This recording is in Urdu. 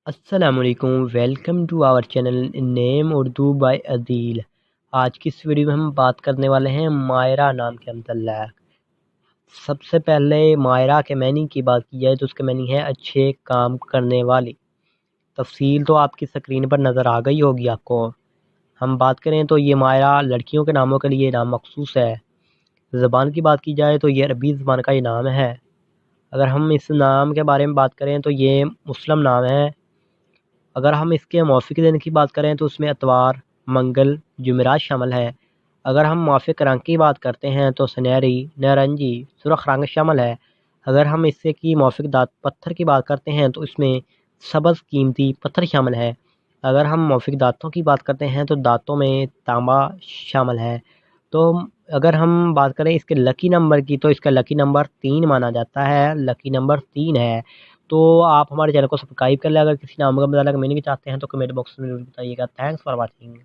السلام علیکم، welcome to our channel name Urdu by Adeel. آج کی اس ویڈیو میں ہم بات کرنے والے ہیں مائرہ نام کے متعلق۔ سب سے پہلے مائرہ کے معنی کی بات کی جائے تو اس کے معنی ہے اچھے کام کرنے والی۔ تفصیل تو آپ کی سکرین پر نظر آ گئی ہوگی آپ کو۔ ہم بات کریں تو یہ مائرہ لڑکیوں کے ناموں کے لیے نام مخصوص ہے۔ زبان کی بات کی جائے تو یہ عربی زبان کا یہ نام ہے۔ اگر ہم اس نام کے بارے میں بات کریں تو یہ مسلم نام ہے۔ اگر ہم اس کے موافق دن کی بات کریں تو اس میں اتوار، منگل، جمعرات شامل ہے۔ اگر ہم موافق رنگ کی بات کرتے ہیں تو سنہری، نارنجی، سرخ رنگ شامل ہے۔ اگر ہم اس سے کی موافق پتھر کی بات کرتے ہیں تو اس میں سبز قیمتی پتھر شامل ہے۔ اگر ہم موافق دانتوں کی بات کرتے ہیں تو دانتوں میں تانبا شامل ہے۔ تو اگر ہم بات کریں اس کے لکی نمبر کی تو اس کا لکی نمبر 3 مانا جاتا ہے، لکی نمبر 3 ہے۔ تو آپ ہمارے چینل کو سبسکرائب کر لیں۔ اگر کسی نام کا مطالعہ میننگ چاہتے ہیں تو کمنٹ باکس میں ضرور بتائیے گا۔ Thanks for watching.